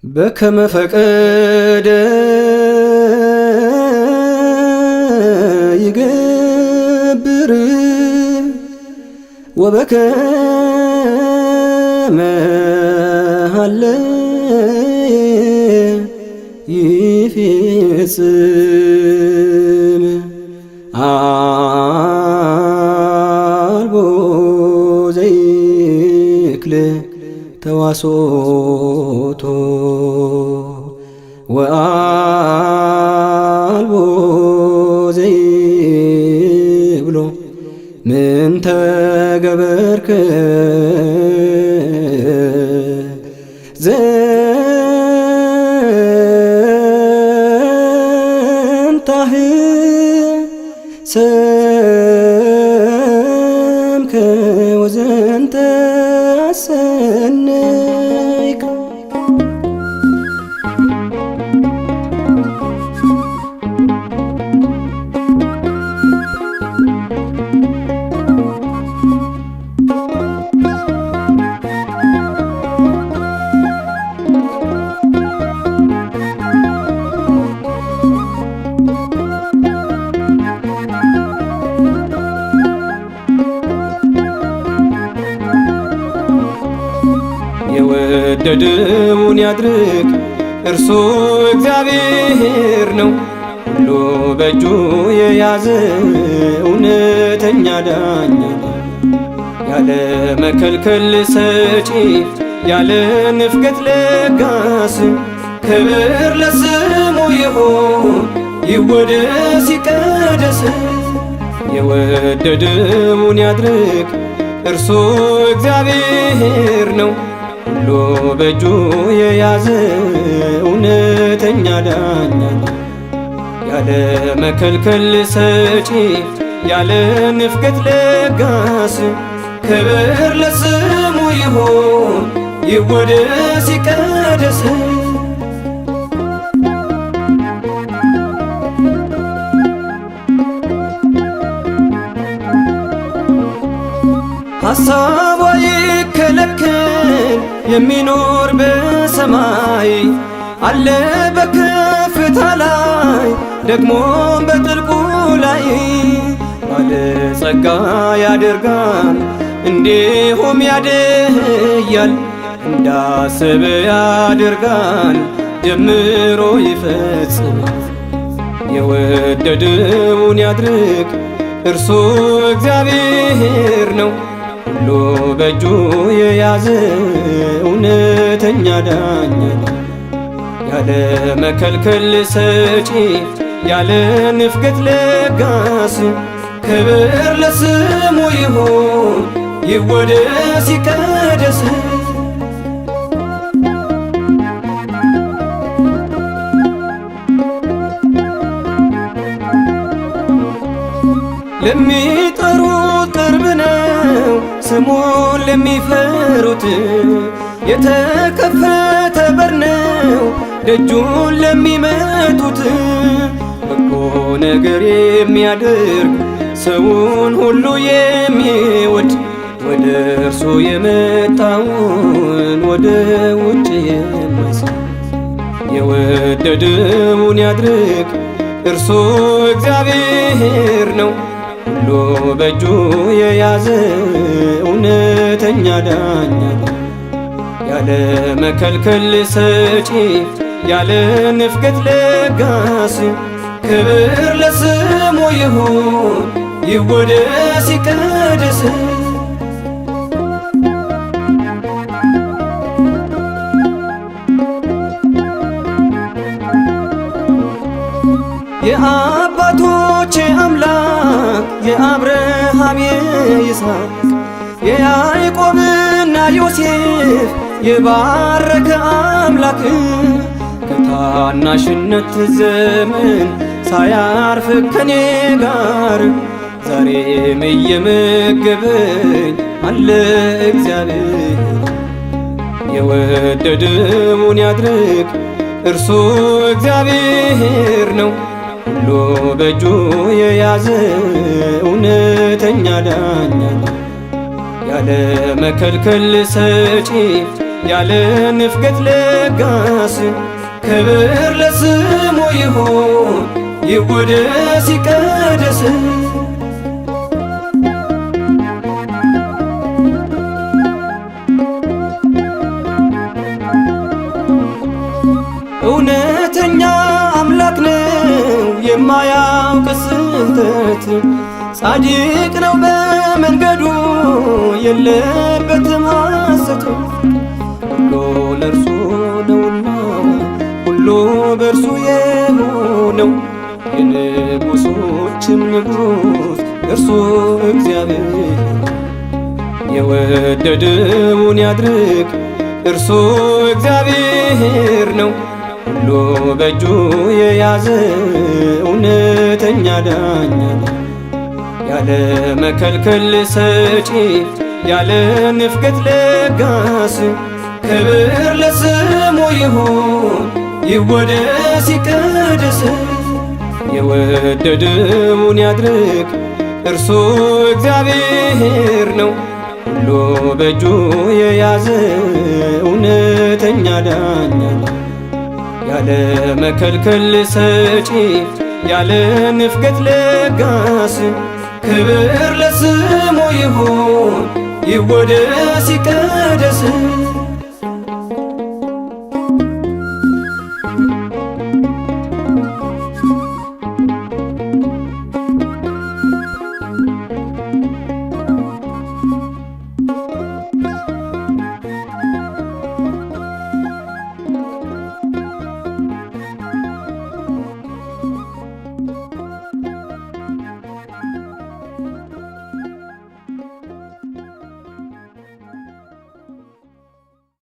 በከመ ፈቀደ ይገብር ወበከመ ሀለየ ይፌጽም አልቦ ዘይክል ተዋሶቶ ወአልቦ ዘይብሎ ምንተ ገበርከ ዘንታህ ሰምከ ወዘንተ አሰነይከ የወደደውን ያድርግ እርሱ እግዚአብሔር ነው። ሁሉ በእጁ የያዘ እውነተኛ ዳኛ ነው። ያለ መከልከል ሰጪ ያለ ንፍገት ለጋስ ክብር ለስሙ ይሁን ይወደስ ይቀደስ። የወደደውን ያድርግ እርሱ እግዚአብሔር ነው። ሁሉ በእጁ የያዘ እውነተኛ ዳኛ ነው። ያለ መከልከል ሰጪ ያለ ንፍገት ለጋስ ክብር ለስሙ ይሁን ይወደስ ይቀደስ። ሐሳቧ ይከለከል የሚኖር በሰማይ አለ በከፍታ ላይ ደግሞም በጥልቁ ላይ ባለጸጋ ያደርጋል እንዲሁም ያደህያል እንዳሰበ ያደርጋል ጀምሮ ይፈጽማል። የወደደውን ያድርግ እርሱ እግዚአብሔር ነው። ሁሉ በእጁ የያዘ እውነተኛ ዳኛ ነው። ያለ መከልከል ሰጪ ያለ ንፍገት ለጋስ ክብር ለስሙ ይሁን ይወደስ ይቀደስ። ለሚጠሩት ቅርብ ነው ስሙን ለሚፈሩት የተከፈተ በር ነው ደጁን ለሚመቱት። በጎ ነገር የሚያደርግ ሰውን ሁሉ የሚወድ ወደ እርሱ የመጣውን ወደ ውጭ የማይሰድ። የወደደውን ያድርግ እርሱ እግዚአብሔር ነው። ሁሉ በእጁ የያዘ እውነተኛ ዳኛ ነው። ያለ መከልከል ሰጪ ያለ ንፍገት ለጋስ ክብር ለስሙ ይሁን ይወደስ ይቀደስ። የአባቶች አምላክ የአብርሃም የይስሐቅ የያዕቆብና ዮሴፍ የባረከ አምላክ ከታናሽነት ዘመን ሳያርፍ ከኔ ጋር ዛሬም እየመገበኝ አለ እግዚአብሔር። የወደደውን ያድርግ እርሱ እግዚአብሔር ነው። ሁሉ በእጁ የያዘ እውነተኛ ዳኛ ነው። ያለ መከልከል ሰጪ ያለ ንፍገት ለጋስ ክብር ለስሙ ይሁን ይወደስ ይቀደስ። እውነተኛ አምላክ ነው የማያውቅ ስህተት፣ ጻድቅ ነው በመንገዱ የለበትም ሐሰት። ሁሉ ለእርሱ ነውና ሁሉ በእርሱ የሆነው የንጉሶችም ንጉሥ እርሱ እግዚአብሔር። የወደደውን ያድርግ እርሱ እግዚአብሔር ነው። ሁሉ በእጁ የያዘ እውነተኛ ዳኛ ነው። ያለ መከልከል ሰጪ ያለ ንፍገት ለጋስ ክብር ለስሙ ይሁን ይወደስ ይቀደስ። የወደደውን ያድርግ እርሱ እግዚአብሔር ነው። ሁሉ በእጁ የያዘ እውነተኛ ዳኛ ነው። ያለ መከልከል ሰጪ ያለ ንፍገት ለጋስ ክብር ለስሙ ይሁን ይወደስ ይቀደስ።